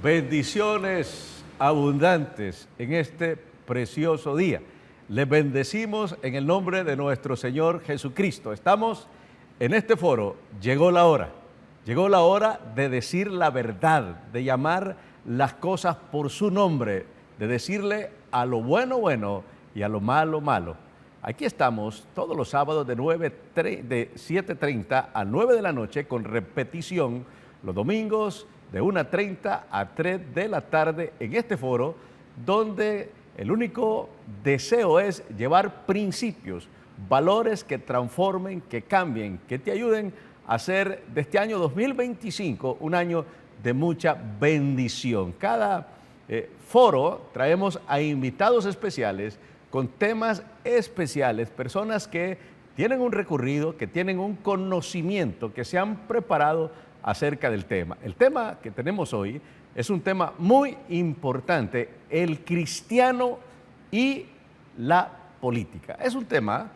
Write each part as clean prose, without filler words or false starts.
Bendiciones abundantes en este precioso día. Les bendecimos en el nombre de nuestro Señor Jesucristo. Estamos en este foro. Llegó la hora. Llegó la hora de decir la verdad, de llamar las cosas por su nombre, de decirle a lo bueno, bueno y a lo malo, malo. Aquí estamos todos los sábados de 7:30 a 9 de la noche con repetición los domingos de 1:30 a 3 de la tarde en este foro, donde el único deseo es llevar principios, valores que transformen, que cambien, que te ayuden a hacer de este año 2025 un año de mucha bendición. Cada foro traemos a invitados especiales con temas especiales, personas que tienen un recorrido, que tienen un conocimiento, que se han preparado acerca del tema. El tema que tenemos hoy es un tema muy importante, el cristiano y la política. Es un tema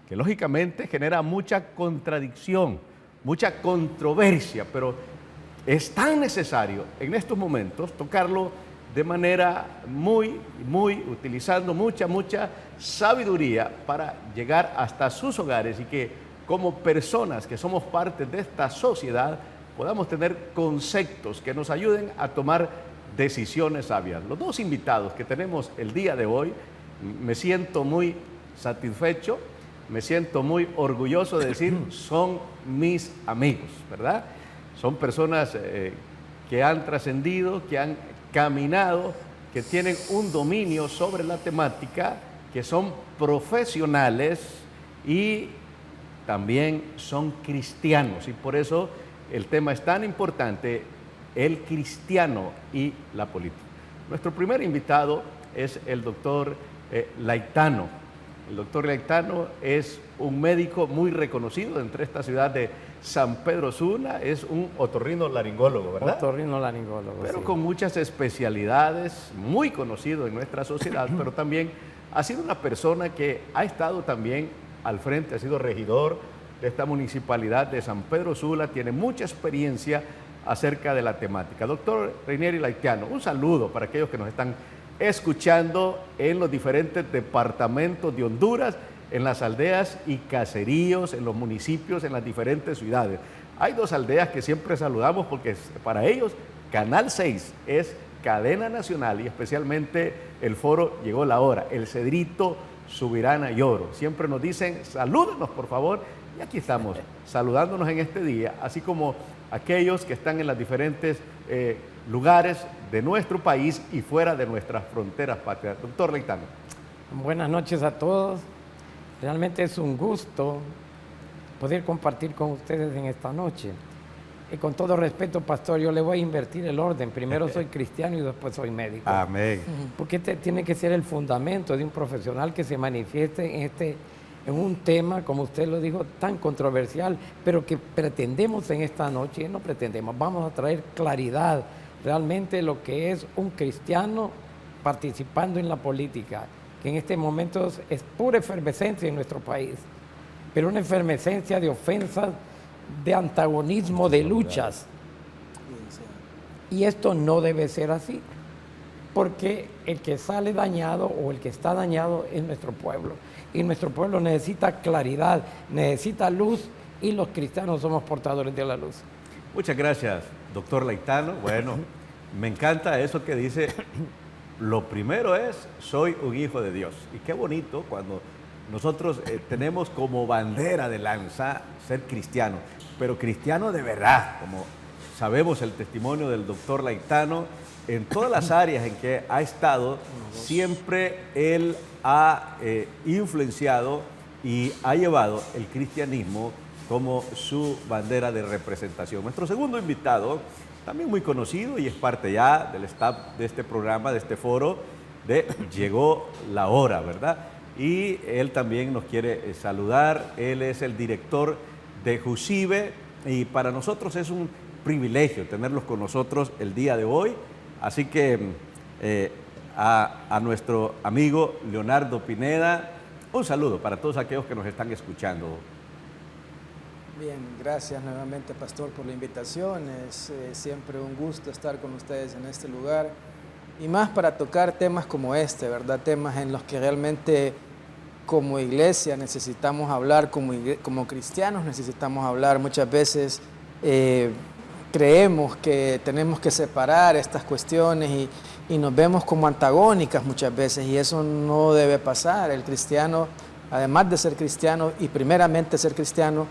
que lógicamente genera mucha contradicción, mucha controversia, pero es tan necesario en estos momentos tocarlo de manera muy utilizando mucha sabiduría para llegar hasta sus hogares y que como personas que somos parte de esta sociedad podamos tener conceptos que nos ayuden a tomar decisiones sabias. Los dos invitados que tenemos el día de hoy, me siento muy satisfecho, me siento muy orgulloso de decir, son mis amigos, ¿verdad? Son personas que han trascendido, que han caminado, que tienen un dominio sobre la temática, que son profesionales y también son cristianos. Y por eso el tema es tan importante, el cristiano y la política. Nuestro primer invitado es el doctor Laitano. El doctor Laitano es un médico muy reconocido entre esta ciudad de San Pedro Sula, es un otorrinolaringólogo, ¿verdad? Otorrinolaringólogo, pero sí. Con muchas especialidades, muy conocido en nuestra sociedad, pero también ha sido una persona que ha estado también al frente, ha sido regidor de esta municipalidad de San Pedro Sula, tiene mucha experiencia acerca de la temática. Doctor Reinieri Laitano, un saludo para aquellos que nos están escuchando en los diferentes departamentos de Honduras, en las aldeas y caseríos, en los municipios, en las diferentes ciudades. Hay dos aldeas que siempre saludamos porque para ellos Canal 6 es cadena nacional y especialmente el foro Llegó la Hora, el Cedrito, Subirana y Oro. Siempre nos dicen, salúdenos por favor, y aquí estamos saludándonos en este día, así como aquellos que están en los diferentes lugares de nuestro país y fuera de nuestras fronteras patrias. Doctor Laitano. Buenas noches a todos. Realmente es un gusto poder compartir con ustedes en esta noche. Y con todo respeto, pastor, yo le voy a invertir el orden. Primero soy cristiano y después soy médico. Amén. Porque este tiene que ser el fundamento de un profesional que se manifieste en un tema, como usted lo dijo, tan controversial, pero que pretendemos en esta noche, no pretendemos, vamos a traer claridad realmente lo que es un cristiano participando en la política, que en este momento es pura efervescencia en nuestro país, pero una efervescencia de ofensas, de antagonismo, de luchas. Y esto no debe ser así, porque el que sale dañado o el que está dañado es nuestro pueblo. Y nuestro pueblo necesita claridad, necesita luz, y los cristianos somos portadores de la luz. Muchas gracias, doctor Laitano. Bueno, me encanta eso que dice, lo primero es, soy un hijo de Dios. Y qué bonito cuando nosotros tenemos como bandera de lanza ser cristiano, pero cristiano de verdad, como sabemos el testimonio del doctor Laitano, en todas las áreas en que ha estado, siempre él ha influenciado y ha llevado el cristianismo como su bandera de representación. Nuestro segundo invitado, también muy conocido y es parte ya del staff de este programa, de este foro, de Llegó la Hora, ¿verdad? Y él también nos quiere saludar. Él es el director de JUCIBE y para nosotros es un privilegio tenerlos con nosotros el día de hoy. Así que a nuestro amigo Leonardo Pineda, un saludo para todos aquellos que nos están escuchando. Bien, gracias nuevamente, Pastor, por la invitación. Es siempre un gusto estar con ustedes en este lugar y más para tocar temas como este, ¿verdad? Temas en los que realmente como iglesia necesitamos hablar, como cristianos necesitamos hablar. Muchas veces creemos que tenemos que separar estas cuestiones y nos vemos como antagónicas muchas veces, y eso no debe pasar. El cristiano, además de ser cristiano y primeramente ser cristiano,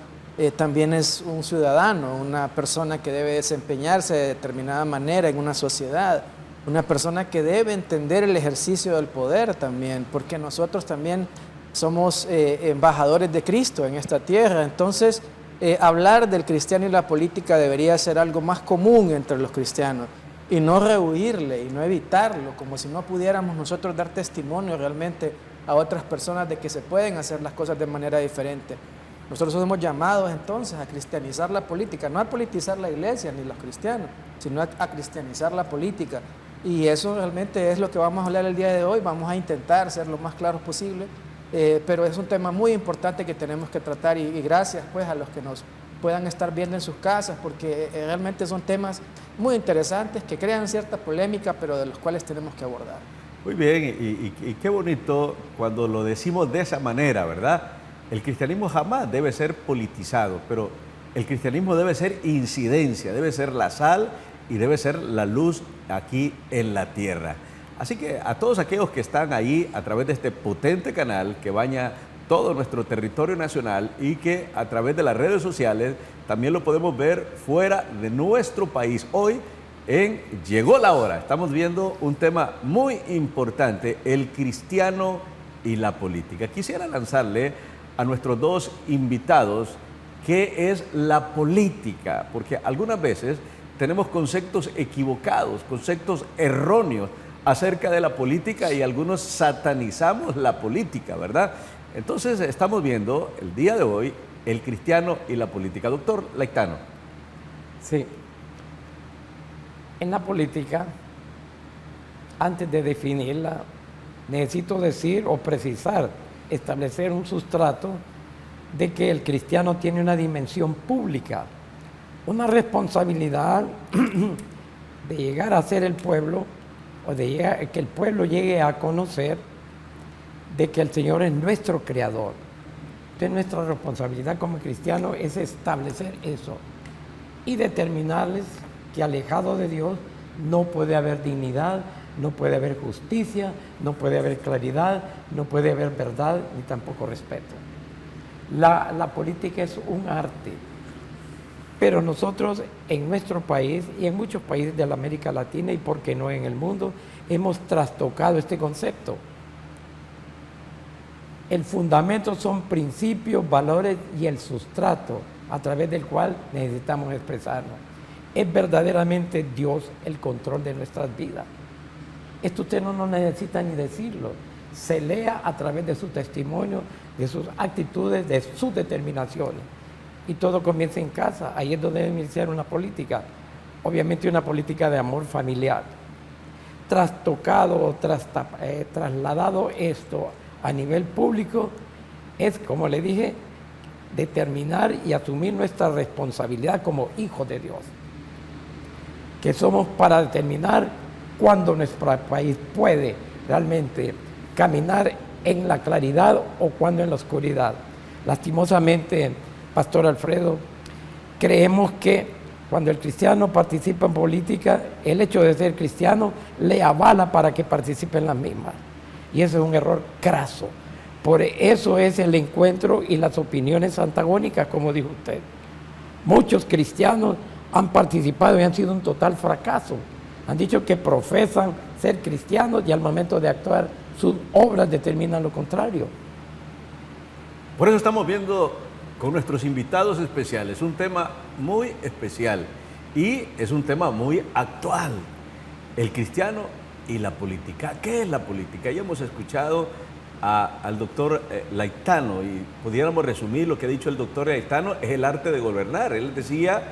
también es un ciudadano, una persona que debe desempeñarse de determinada manera en una sociedad, una persona que debe entender el ejercicio del poder también, porque nosotros también somos embajadores de Cristo en esta tierra. Entonces, hablar del cristiano y la política debería ser algo más común entre los cristianos y no rehuirle y no evitarlo, como si no pudiéramos nosotros dar testimonio realmente a otras personas de que se pueden hacer las cosas de manera diferente. Nosotros somos llamados entonces a cristianizar la política, no a politizar la iglesia ni los cristianos, sino a cristianizar la política. Y eso realmente es lo que vamos a hablar el día de hoy. Vamos a intentar ser lo más claros posible, pero es un tema muy importante que tenemos que tratar, y gracias pues a los que nos puedan estar viendo en sus casas, porque realmente son temas muy interesantes que crean cierta polémica, pero de los cuales tenemos que abordar. Muy bien, y qué bonito cuando lo decimos de esa manera, ¿verdad? El cristianismo jamás debe ser politizado, pero el cristianismo debe ser incidencia, debe ser la sal y debe ser la luz aquí en la tierra. Así que a todos aquellos que están ahí a través de este potente canal que baña todo nuestro territorio nacional y que a través de las redes sociales también lo podemos ver fuera de nuestro país. Hoy en Llegó la Hora estamos viendo un tema muy importante, el cristiano y la política. Quisiera lanzarle a nuestros dos invitados qué es la política, porque algunas veces tenemos conceptos equivocados, conceptos erróneos acerca de la política, y algunos satanizamos la política, ¿verdad? Entonces estamos viendo el día de hoy el cristiano y la política. Doctor Laitano. Sí. En la política, antes de definirla, necesito decir o precisar, establecer un sustrato de que el cristiano tiene una dimensión pública, una responsabilidad de llegar a ser el pueblo, o de que el pueblo llegue a conocer de que el Señor es nuestro creador. Entonces nuestra responsabilidad como cristiano es establecer eso y determinarles que alejado de Dios no puede haber dignidad, no puede haber justicia, no puede haber claridad, no puede haber verdad, ni tampoco respeto. La política es un arte, pero nosotros en nuestro país y en muchos países de la América Latina, y por qué no en el mundo, hemos trastocado este concepto. El fundamento son principios, valores y el sustrato a través del cual necesitamos expresarnos. Es verdaderamente Dios el control de nuestras vidas. Esto usted no necesita ni decirlo. Se lea a través de su testimonio, de sus actitudes, de sus determinaciones. Y todo comienza en casa. Ahí es donde debe iniciar una política. Obviamente una política de amor familiar. Trastocado, trasladado esto a nivel público, es, como le dije, determinar y asumir nuestra responsabilidad como hijos de Dios. Que somos para determinar cuándo nuestro país puede realmente caminar en la claridad o cuándo en la oscuridad. Lastimosamente, Pastor Alfredo, creemos que cuando el cristiano participa en política, el hecho de ser cristiano le avala para que participe en las mismas. Y eso es un error craso. Por eso es el encuentro y las opiniones antagónicas, como dijo usted. Muchos cristianos han participado y han sido un total fracaso. Han dicho que profesan ser cristianos y al momento de actuar sus obras determinan lo contrario. Por eso estamos viendo con nuestros invitados especiales un tema muy especial y es un tema muy actual, el cristiano y la política. ¿Qué es la política? Ya hemos escuchado al doctor Laitano y pudiéramos resumir lo que ha dicho el doctor Laitano, es el arte de gobernar. Él decía,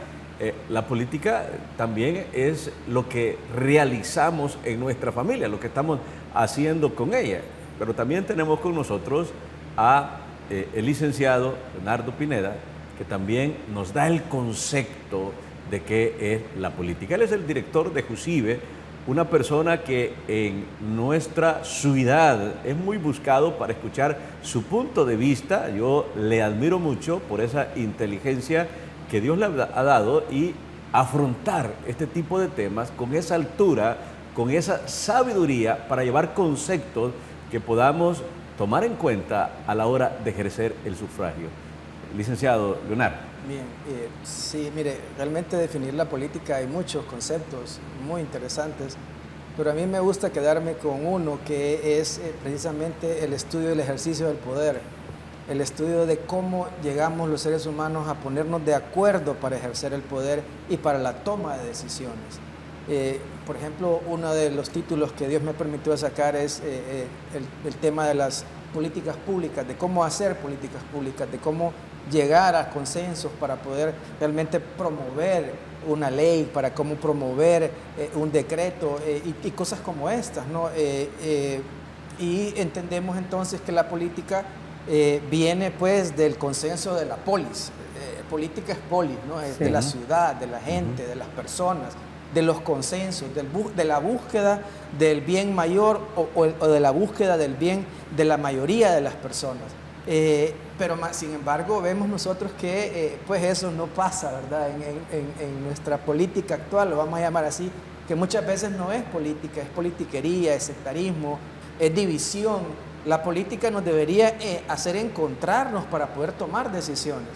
la política también es lo que realizamos en nuestra familia, lo que estamos haciendo con ella. Pero también tenemos con nosotros a el licenciado Leonardo Pineda, que también nos da el concepto de qué es la política. Él es el director de JUSIBE, una persona que en nuestra ciudad es muy buscado para escuchar su punto de vista. Yo le admiro mucho por esa inteligencia que Dios le ha dado y afrontar este tipo de temas con esa altura, con esa sabiduría para llevar conceptos que podamos tomar en cuenta a la hora de ejercer el sufragio. Licenciado Leonardo. Bien, sí, mire, realmente definir la política hay muchos conceptos muy interesantes, pero a mí me gusta quedarme con uno que es precisamente el estudio del ejercicio del poder, el estudio de cómo llegamos los seres humanos a ponernos de acuerdo para ejercer el poder y para la toma de decisiones. Por ejemplo, uno de los títulos que Dios me permitió sacar es el tema de las políticas públicas, de cómo hacer políticas públicas, de cómo llegar a consensos para poder realmente promover una ley, para cómo promover un decreto y cosas como estas, ¿no? Y entendemos entonces que la política viene pues del consenso de la polis. Política es polis, ¿no? Es de la ciudad, de la gente, de las personas, de los consensos, de la búsqueda del bien mayor o de la búsqueda del bien de la mayoría de las personas. Pero sin embargo vemos nosotros que pues eso no pasa, ¿verdad? En nuestra política actual, lo vamos a llamar así, que muchas veces no es política, es politiquería, es sectarismo, es división. La política nos debería hacer encontrarnos para poder tomar decisiones.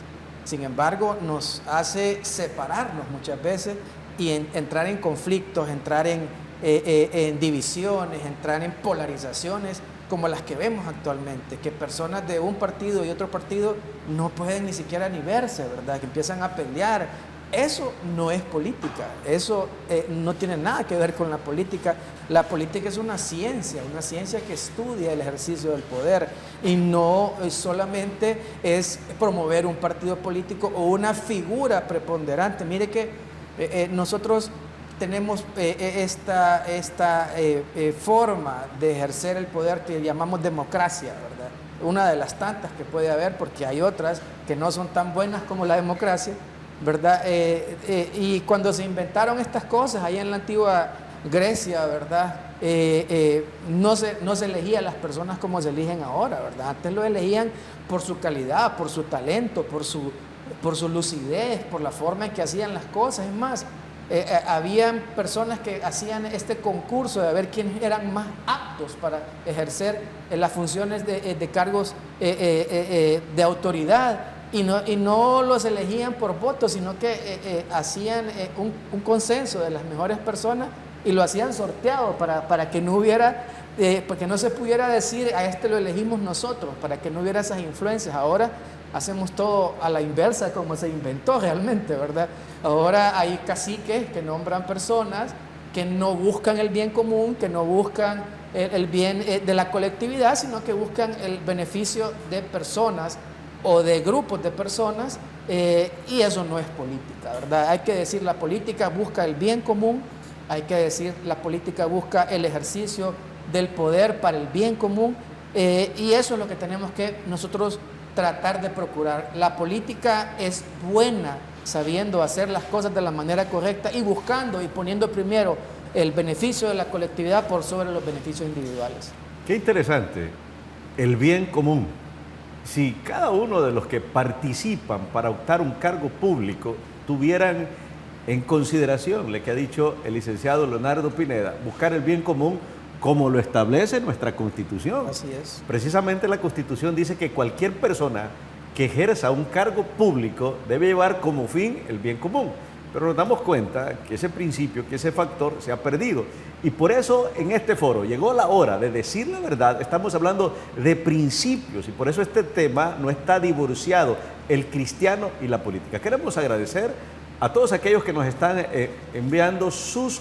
Sin embargo, nos hace separarnos muchas veces y entrar en conflictos, entrar en divisiones, entrar en polarizaciones como las que vemos actualmente, que personas de un partido y otro partido no pueden ni siquiera ni verse, ¿verdad? Que empiezan a pelear. Eso no es política, eso no tiene nada que ver con la política. La política es una ciencia que estudia el ejercicio del poder y no solamente es promover un partido político o una figura preponderante. Mire que nosotros tenemos esta forma de ejercer el poder que llamamos democracia, ¿verdad? Una de las tantas que puede haber, porque hay otras que no son tan buenas como la democracia, ¿verdad? Y cuando se inventaron estas cosas, allá en la antigua Grecia, ¿verdad? No se elegía a las personas como se eligen ahora, ¿verdad? Antes lo elegían por su calidad, por su talento, por su lucidez, por la forma en que hacían las cosas. Es más, habían personas que hacían este concurso de ver quiénes eran más aptos para ejercer las funciones de cargos de autoridad y no los elegían por voto, sino que hacían un consenso de las mejores personas y lo hacían sorteado para que no hubiera, porque no se pudiera decir a este lo elegimos nosotros, para que no hubiera esas influencias. Ahora hacemos todo a la inversa como se inventó realmente, ¿verdad? Ahora hay caciques que nombran personas que no buscan el bien común, que no buscan el bien de la colectividad, sino que buscan el beneficio de personas o de grupos de personas, y eso no es política, ¿verdad? Hay que decir, la política busca el bien común, hay que decir, la política busca el ejercicio del poder para el bien común, y eso es lo que tenemos que nosotros tratar de procurar. La política es buena sabiendo hacer las cosas de la manera correcta y buscando y poniendo primero el beneficio de la colectividad por sobre los beneficios individuales. Qué interesante, el bien común. Si cada uno de los que participan para optar un cargo público tuvieran en consideración lo que ha dicho el licenciado Leonardo Pineda, buscar el bien común como lo establece nuestra Constitución. Así es. Precisamente la Constitución dice que cualquier persona que ejerza un cargo público debe llevar como fin el bien común. Pero nos damos cuenta que ese principio, que ese factor se ha perdido. Y por eso en este foro llegó la hora de decir la verdad. Estamos hablando de principios y por eso este tema no está divorciado, el cristiano y la política. Queremos agradecer a todos aquellos que nos están enviando sus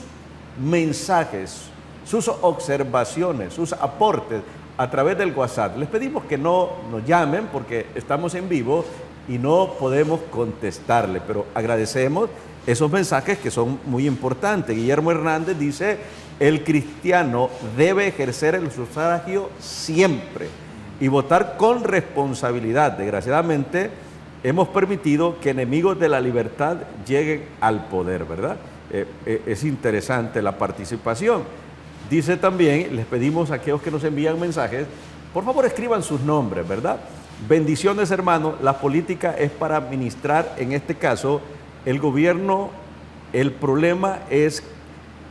mensajes, sus observaciones, sus aportes a través del WhatsApp. Les pedimos que no nos llamen porque estamos en vivo y no podemos contestarle, pero agradecemos esos mensajes que son muy importantes. Guillermo Hernández dice, el cristiano debe ejercer el sufragio siempre y votar con responsabilidad. Desgraciadamente, hemos permitido que enemigos de la libertad lleguen al poder, ¿verdad? Es interesante la participación. Dice también, les pedimos a aquellos que nos envían mensajes, por favor escriban sus nombres, ¿verdad? Bendiciones, hermanos. La política es para administrar, en este caso, el gobierno. El problema es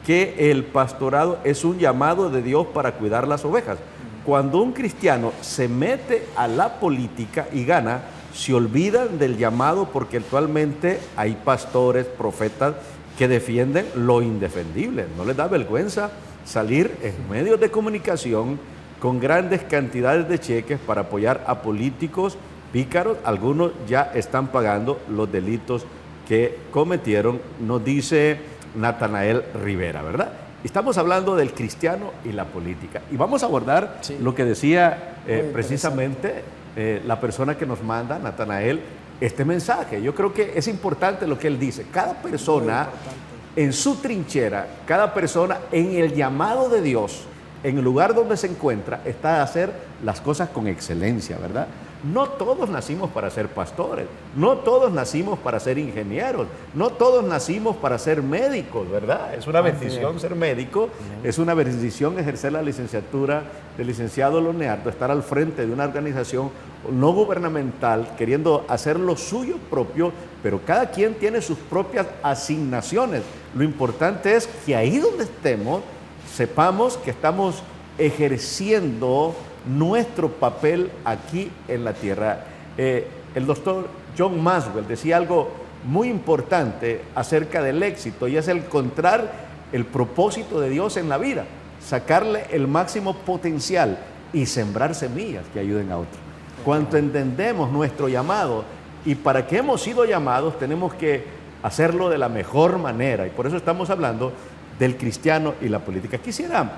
que el pastorado es un llamado de Dios para cuidar las ovejas. Cuando un cristiano se mete a la política y gana, se olvidan del llamado, porque actualmente hay pastores, profetas que defienden lo indefendible. No les da vergüenza salir en medios de comunicación con grandes cantidades de cheques para apoyar a políticos pícaros. Algunos ya están pagando los delitos que cometieron, nos dice Natanael Rivera, ¿verdad? Estamos hablando del cristiano y la política. Y vamos a abordar lo que decía precisamente la persona que nos manda, Natanael, este mensaje. Yo creo que es importante lo que él dice. Cada persona en su trinchera, cada persona en el llamado de Dios, en el lugar donde se encuentra, está a hacer las cosas con excelencia, ¿verdad? No todos nacimos para ser pastores, no todos nacimos para ser ingenieros, no todos nacimos para ser médicos, ¿verdad? Es una bendición ser médico, es una bendición ejercer la licenciatura de licenciado Loneardo, estar al frente de una organización no gubernamental queriendo hacer lo suyo propio, pero cada quien tiene sus propias asignaciones. Lo importante es que ahí donde estemos, sepamos que estamos ejerciendo nuestro papel aquí en la tierra. El doctor John Maxwell decía algo muy importante acerca del éxito, y es encontrar el propósito de Dios en la vida, sacarle el máximo potencial y sembrar semillas que ayuden a otros. Cuando entendemos nuestro llamado y para qué hemos sido llamados, tenemos que hacerlo de la mejor manera, y por eso estamos hablando del cristiano y la política. Quisiera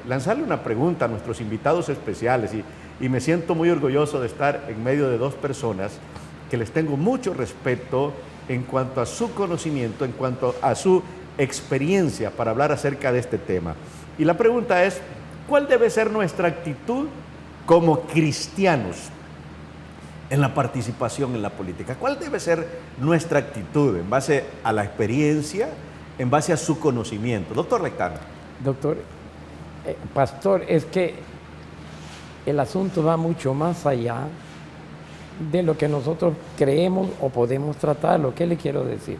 lanzarle una pregunta a nuestros invitados especiales, y me siento muy orgulloso de estar en medio de dos personas que les tengo mucho respeto en cuanto a su conocimiento, en cuanto a su experiencia para hablar acerca de este tema. Y la pregunta es, ¿cuál debe ser nuestra actitud como cristianos en la participación en la política? ¿Cuál debe ser nuestra actitud en base a la experiencia, en base a su conocimiento? Doctor Lectano. Doctor, pastor, es que el asunto va mucho más allá de lo que nosotros creemos o podemos tratar. Lo que le quiero decir,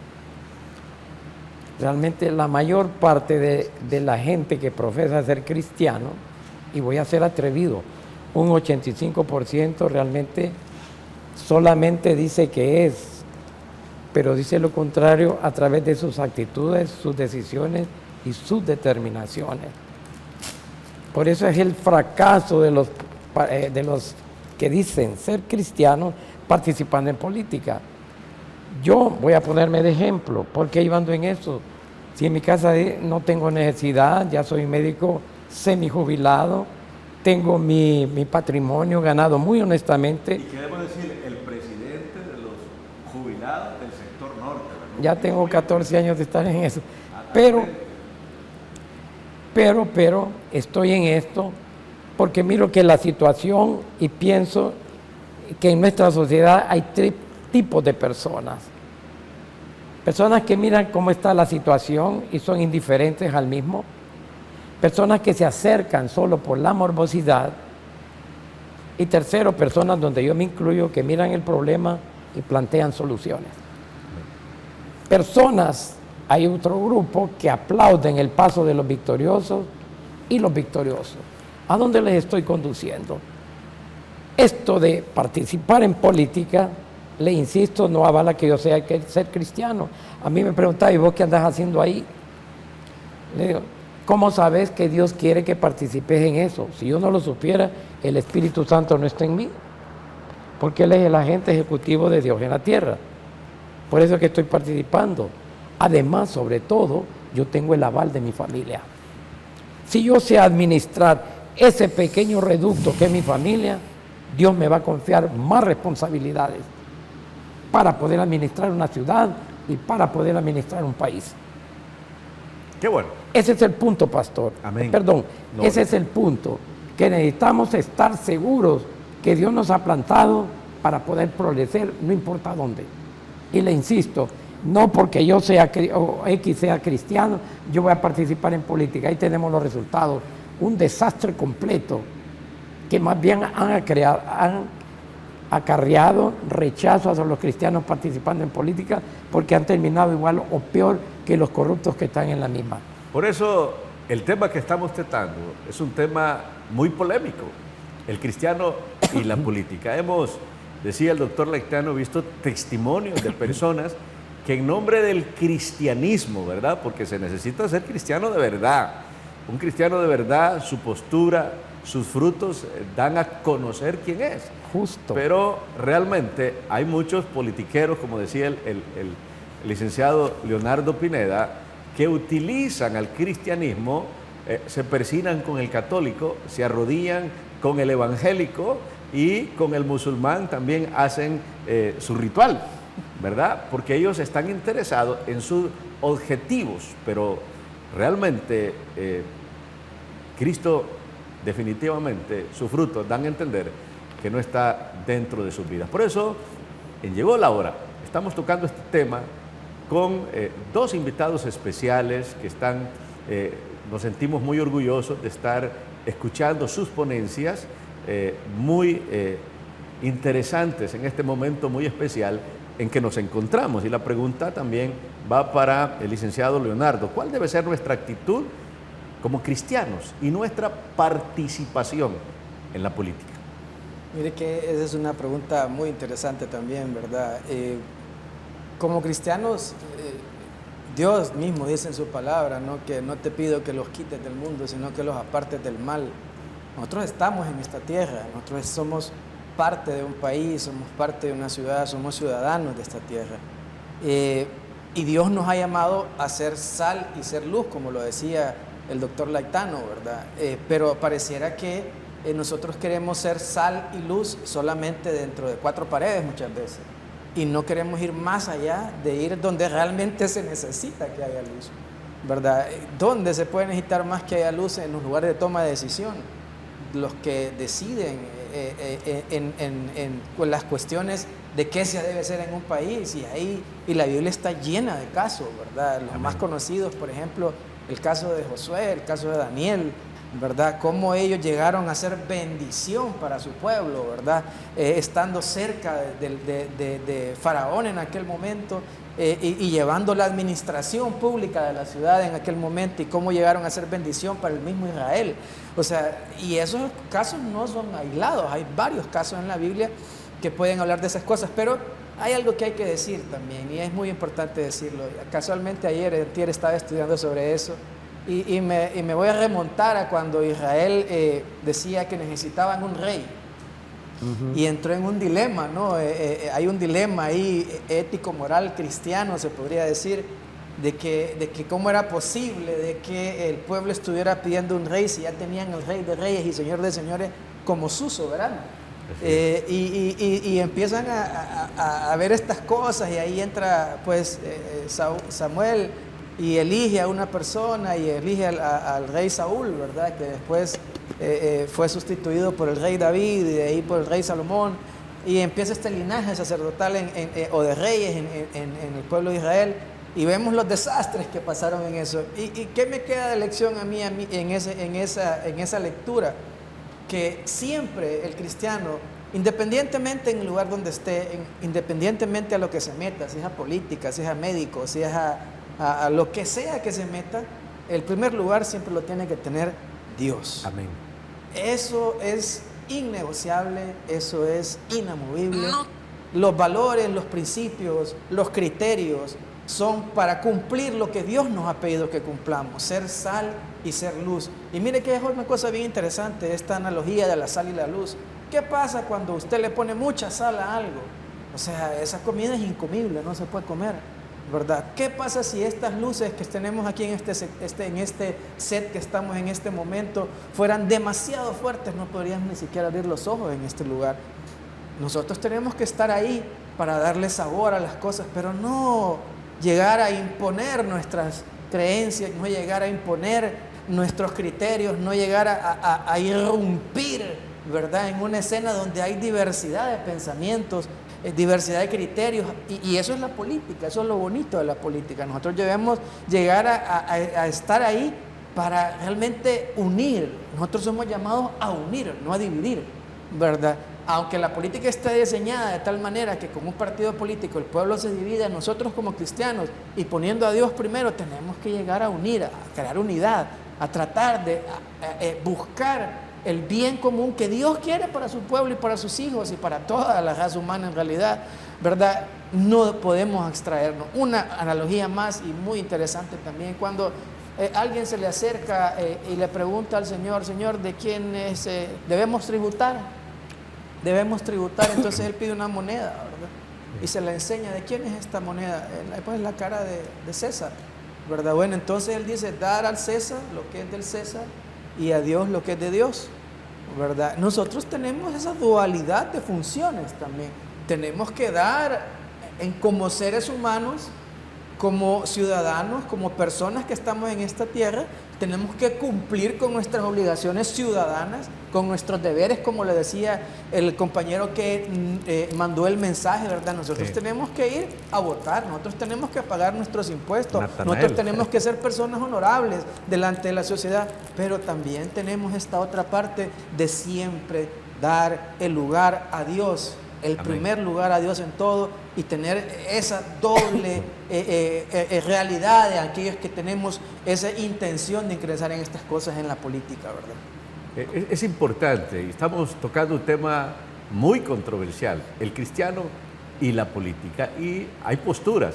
realmente la mayor parte de la gente que profesa ser cristiano, y voy a ser atrevido, un 85% realmente solamente dice que es, pero dice lo contrario a través de sus actitudes, sus decisiones y sus determinaciones. Por eso es el fracaso de los que dicen ser cristianos participando en política. Yo voy a ponerme de ejemplo. ¿Por qué yo ando en eso? Si en mi casa no tengo necesidad, ya soy médico semijubilado, tengo mi patrimonio ganado muy honestamente. Y queremos decir, el presidente de los jubilados del sector norte, ¿verdad? Ya tengo 14 años de estar en eso. Pero estoy en esto porque miro que la situación, y pienso que en nuestra sociedad hay tres tipos de personas. Personas que miran cómo está la situación y son indiferentes al mismo. Personas que se acercan solo por la morbosidad. Y tercero, personas donde yo me incluyo, que miran el problema y plantean soluciones. Personas, hay otro grupo que aplauden el paso de los victoriosos y los victoriosos. ¿A dónde les estoy conduciendo? Esto de participar en política, le insisto, no avala que yo sea que ser cristiano. A mí me preguntaba, ¿y vos qué andas haciendo ahí? Le digo, ¿cómo sabes que Dios quiere que participes en eso? Si yo no lo supiera, el Espíritu Santo no está en mí, porque Él es el agente ejecutivo de Dios en la tierra. Por eso es que estoy participando. Además, sobre todo, yo tengo el aval de mi familia. Si yo sé administrar ese pequeño reducto que es mi familia, Dios me va a confiar más responsabilidades para poder administrar una ciudad y para poder administrar un país. Qué bueno. Ese es el punto, pastor. Amén. Perdón, ese es el punto, que necesitamos estar seguros que Dios nos ha plantado para poder progresar, no importa dónde. Y le insisto, no porque yo sea o X sea cristiano, yo voy a participar en política. Ahí tenemos los resultados. Un desastre completo, que más bien han acarreado rechazo hacia los cristianos participando en política, porque han terminado igual o peor que los corruptos que están en la misma. Por eso el tema que estamos tratando es un tema muy polémico, el cristiano y la política. Hemos, decía el doctor Laitano, visto testimonios de personas que en nombre del cristianismo, ¿verdad? Porque se necesita ser cristiano de verdad. Un cristiano de verdad, su postura, sus frutos dan a conocer quién es. Justo. Pero realmente hay muchos politiqueros, como decía el licenciado Leonardo Pineda, que utilizan al cristianismo, se persignan con el católico, se arrodillan con el evangélico y con el musulmán también hacen su ritual, ¿verdad? Porque ellos están interesados en sus objetivos, pero realmente Cristo definitivamente, sus frutos dan a entender que no está dentro de sus vidas. Por eso, en Llegó la Hora, estamos tocando este tema con dos invitados especiales que están, nos sentimos muy orgullosos de estar escuchando sus ponencias muy interesantes en este momento muy especial en que nos encontramos. Y la pregunta también va para el licenciado Leonardo. ¿Cuál debe ser nuestra actitud como cristianos y nuestra participación en la política? Mire que esa es una pregunta muy interesante también, ¿verdad? Como cristianos, Dios mismo dice en su palabra, ¿no?, que no te pido que los quites del mundo, sino que los apartes del mal. Nosotros estamos en esta tierra, nosotros somos parte de un país, somos parte de una ciudad, somos ciudadanos de esta tierra. Y Dios nos ha llamado a ser sal y ser luz, como lo decía el doctor Laitano, ¿verdad? Pero pareciera que nosotros queremos ser sal y luz solamente dentro de cuatro paredes muchas veces. Y no queremos ir más allá de ir donde realmente se necesita que haya luz, ¿verdad? ¿Dónde se puede necesitar más que haya luz? En los lugares de toma de decisión. Los que deciden en las cuestiones de qué se debe hacer en un país. Y la Biblia está llena de casos, ¿verdad? Los más conocidos, por ejemplo, el caso de Josué, el caso de Daniel, ¿verdad? Cómo ellos llegaron a ser bendición para su pueblo, ¿verdad? Estando cerca de Faraón en aquel momento y llevando la administración pública de la ciudad en aquel momento, y cómo llegaron a ser bendición para el mismo Israel. O sea, y esos casos no son aislados, hay varios casos en la Biblia que pueden hablar de esas cosas, pero hay algo que hay que decir también, y es muy importante decirlo. Casualmente ayer estaba estudiando sobre eso, y me voy a remontar a cuando Israel decía que necesitaban un rey. Y entró en un dilema, ¿no? Hay un dilema ahí ético, moral, cristiano, se podría decir, de que cómo era posible de que el pueblo estuviera pidiendo un rey si ya tenían el rey de reyes y señor de señores como su soberano. Y empiezan a ver estas cosas, y ahí entra pues Samuel y elige a una persona y elige al rey Saúl, ¿verdad? Que después fue sustituido por el rey David y de ahí por el rey Salomón, y empieza este linaje sacerdotal o de reyes en el pueblo de Israel, y vemos los desastres que pasaron en eso. ¿Y qué me queda de lección a mí en esa lectura? Que siempre el cristiano, independientemente en el lugar donde esté, independientemente a lo que se meta, si es a política, si es a médico, si es a lo que sea que se meta, el primer lugar siempre lo tiene que tener Dios. Amén. Eso es innegociable, eso es inamovible. Los valores, los principios, los criterios son para cumplir lo que Dios nos ha pedido que cumplamos, ser sal y ser luz. Y mire que es una cosa bien interesante esta analogía de la sal y la luz. ¿Qué pasa cuando usted le pone mucha sal a algo? O sea, esa comida es incomible, no se puede comer, ¿verdad? ¿Qué pasa si estas luces que tenemos aquí en este set que estamos en este momento fueran demasiado fuertes? No podríamos ni siquiera abrir los ojos en este lugar. Nosotros tenemos que estar ahí para darle sabor a las cosas, pero no llegar a imponer nuestras creencias, no llegar a imponer nuestros criterios, no llegar a irrumpir, ¿verdad? En una escena donde hay diversidad de pensamientos, diversidad de criterios, y eso es la política, eso es lo bonito de la política. Nosotros debemos llegar a estar ahí para realmente unir. Nosotros somos llamados a unir, no a dividir, ¿verdad? Aunque la política está diseñada de tal manera que con un partido político el pueblo se divide, nosotros como cristianos, y poniendo a Dios primero, tenemos que llegar a unir, a crear unidad, a tratar de buscar el bien común que Dios quiere para su pueblo y para sus hijos y para toda la raza humana en realidad, ¿verdad? No podemos abstraernos. Una analogía más y muy interesante también, cuando alguien se le acerca y le pregunta al Señor, Señor, ¿de quién es? ¿Debemos tributar? Debemos tributar, entonces él pide una moneda, ¿verdad? Y se le enseña, ¿de quién es esta moneda? Pues la cara de César, ¿verdad? Bueno, entonces él dice, dar al César lo que es del César y a Dios lo que es de Dios, ¿verdad? Nosotros tenemos esa dualidad de funciones también. Tenemos que dar como seres humanos, como ciudadanos, como personas que estamos en esta tierra, tenemos que cumplir con nuestras obligaciones ciudadanas, con nuestros deberes, como le decía el compañero que mandó el mensaje, ¿verdad? Nosotros tenemos que ir a votar, nosotros tenemos que pagar nuestros impuestos, nosotros tenemos que ser personas honorables delante de la sociedad, pero también tenemos esta otra parte de siempre dar el lugar a Dios, el primer lugar a Dios en todo, y tener esa doble realidad de aquellos que tenemos esa intención de ingresar en estas cosas en la política, ¿verdad? Es importante, y estamos tocando un tema muy controversial, el cristiano y la política, y hay posturas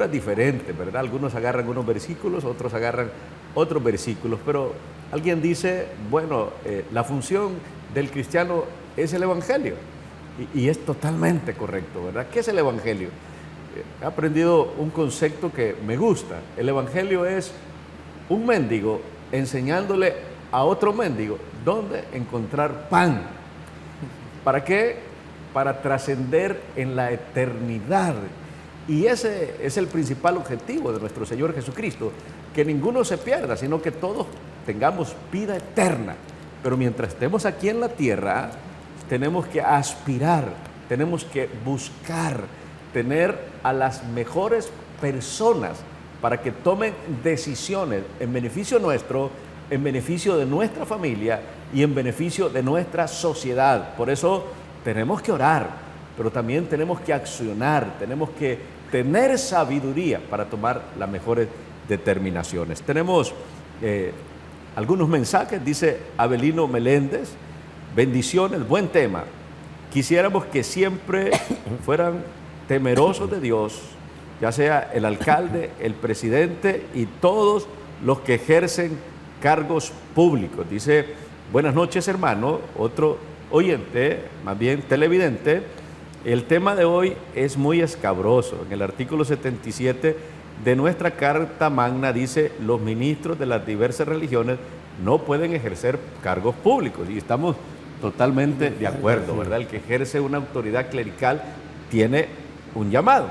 diferentes, ¿verdad? Algunos agarran unos versículos, otros agarran otros versículos, pero alguien dice, bueno, la función del cristiano es el evangelio. Y es totalmente correcto, ¿verdad? ¿Qué es el evangelio? He aprendido un concepto que me gusta. El evangelio es un mendigo enseñándole a otro mendigo dónde encontrar pan. ¿Para qué? Para trascender en la eternidad. Y ese es el principal objetivo de nuestro Señor Jesucristo, que ninguno se pierda, sino que todos tengamos vida eterna. Pero mientras estemos aquí en la tierra, tenemos que aspirar, tenemos que buscar tener a las mejores personas para que tomen decisiones en beneficio nuestro, en beneficio de nuestra familia y en beneficio de nuestra sociedad. Por eso tenemos que orar, pero también tenemos que accionar, tenemos que tener sabiduría para tomar las mejores determinaciones. Tenemos algunos mensajes, dice Abelino Meléndez. Bendiciones, buen tema. Quisiéramos que siempre fueran temerosos de Dios, ya sea el alcalde, el presidente y todos los que ejercen cargos públicos. Dice, buenas noches hermano, otro oyente, más bien televidente. El tema de hoy es muy escabroso. En el artículo 77 de nuestra Carta Magna dice, los ministros de las diversas religiones no pueden ejercer cargos públicos, y estamos totalmente de acuerdo, ¿verdad? El que ejerce una autoridad clerical tiene un llamado.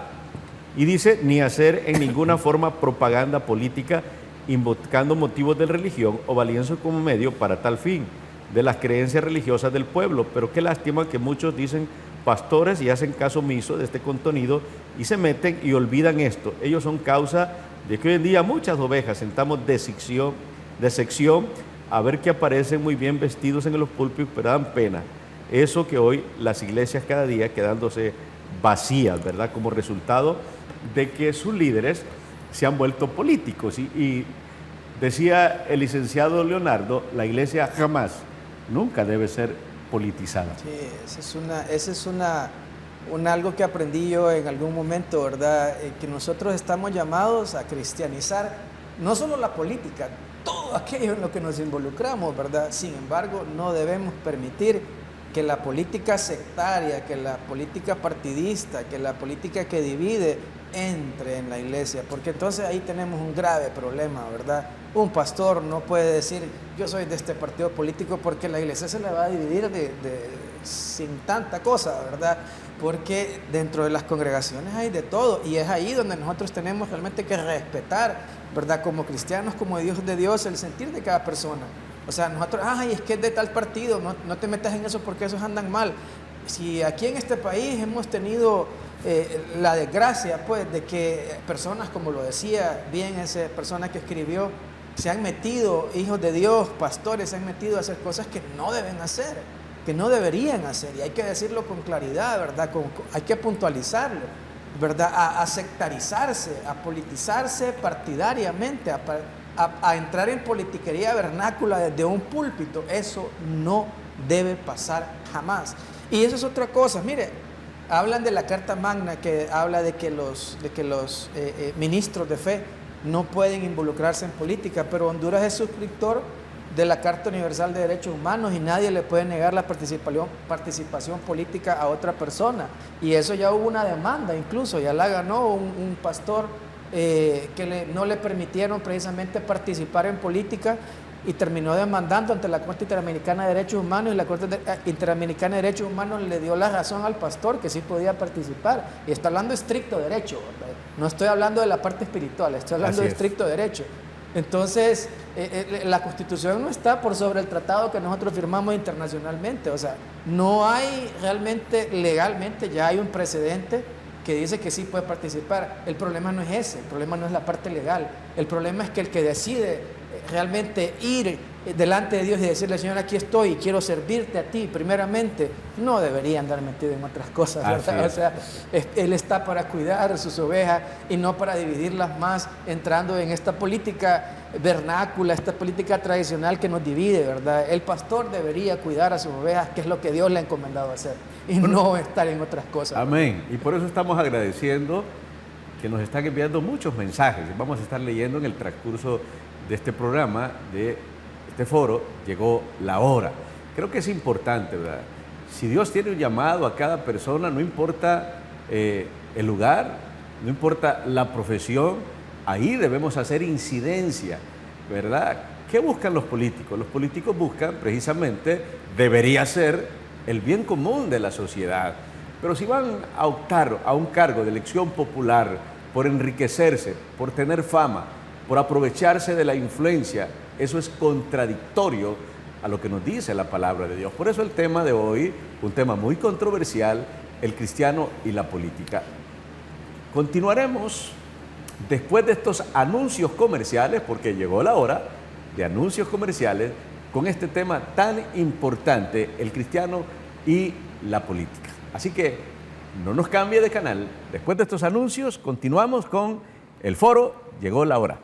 Y dice, ni hacer en ninguna forma propaganda política invocando motivos de religión o valiéndose como medio para tal fin de las creencias religiosas del pueblo. Pero qué lástima que muchos dicen pastores y hacen caso omiso de este contenido y se meten y olvidan esto. Ellos son causa de que hoy en día muchas ovejas sentamos de sección a ver que aparecen muy bien vestidos en los púlpitos, pero dan pena. Eso que hoy las iglesias cada día quedándose vacías, ¿verdad? Como resultado de que sus líderes se han vuelto políticos. Y decía el licenciado Leonardo, la iglesia jamás, nunca debe ser politizada. Sí, esa es algo que aprendí yo en algún momento, ¿verdad? Que nosotros estamos llamados a cristianizar no solo la política, todo aquello en lo que nos involucramos, ¿verdad? Sin embargo, no debemos permitir que la política sectaria, que la política partidista, que la política que divide entre en la iglesia, porque entonces ahí tenemos un grave problema, ¿verdad? Un pastor no puede decir, yo soy de este partido político, porque la iglesia se la va a dividir sin tanta cosa, ¿verdad? Porque dentro de las congregaciones hay de todo, y es ahí donde nosotros tenemos realmente que respetar, ¿verdad? Como cristianos, como hijos de Dios, el sentir de cada persona. O sea, nosotros, ay, es que es de tal partido, no te metas en eso porque esos andan mal. Si aquí en este país hemos tenido la desgracia, pues, de que personas, como lo decía bien esa persona que escribió, se han metido, hijos de Dios, pastores, se han metido a hacer cosas que no deben hacer, que no deberían hacer, y hay que decirlo con claridad, ¿verdad? Hay que puntualizarlo, ¿verdad? A sectarizarse, a politizarse partidariamente, a entrar en politiquería vernácula desde un púlpito. Eso no debe pasar jamás. Y eso es otra cosa. Mire, hablan de la Carta Magna, que habla de que los ministros de fe no pueden involucrarse en política, pero Honduras es suscriptor de la Carta Universal de Derechos Humanos y nadie le puede negar la participación política a otra persona. Y eso ya hubo una demanda, incluso ya la ganó un pastor que no le permitieron precisamente participar en política, y terminó demandando ante la Corte Interamericana de Derechos Humanos, y la Corte Interamericana de Derechos Humanos le dio la razón al pastor que sí podía participar. Y está hablando de estricto derecho, ¿verdad? No estoy hablando de la parte espiritual, estoy hablando de estricto derecho. Entonces, la Constitución no está por sobre el tratado que nosotros firmamos internacionalmente. O sea, no hay realmente, legalmente, ya hay un precedente que dice que sí puede participar. El problema no es ese, el problema no es la parte legal. El problema es que el que decide realmente ir delante de Dios y decirle, Señor, aquí estoy y quiero servirte a ti primeramente, no debería andar metido en otras cosas, ¿verdad? O sea, Él está para cuidar sus ovejas y no para dividirlas más, entrando en esta política vernácula, esta política tradicional que nos divide, ¿verdad? El pastor debería cuidar a sus ovejas, que es lo que Dios le ha encomendado hacer, y no estar en otras cosas. Amén. ¿Verdad? Y por eso estamos agradeciendo que nos están enviando muchos mensajes. Vamos a estar leyendo en el transcurso de este programa, de este foro. Llegó la hora. Creo que es importante, ¿verdad? Si Dios tiene un llamado a cada persona, no importa el lugar, no importa la profesión, ahí debemos hacer incidencia, ¿verdad? ¿Qué buscan los políticos? Los políticos buscan precisamente, debería ser el bien común de la sociedad. Pero si van a optar a un cargo de elección popular por enriquecerse, por tener fama, por aprovecharse de la influencia, eso es contradictorio a lo que nos dice la palabra de Dios. Por eso el tema de hoy, un tema muy controversial, el cristiano y la política. Continuaremos después de estos anuncios comerciales, porque llegó la hora de anuncios comerciales, con este tema tan importante, el cristiano y la política. Así que no nos cambie de canal. Después de estos anuncios, continuamos con el foro. Llegó la hora.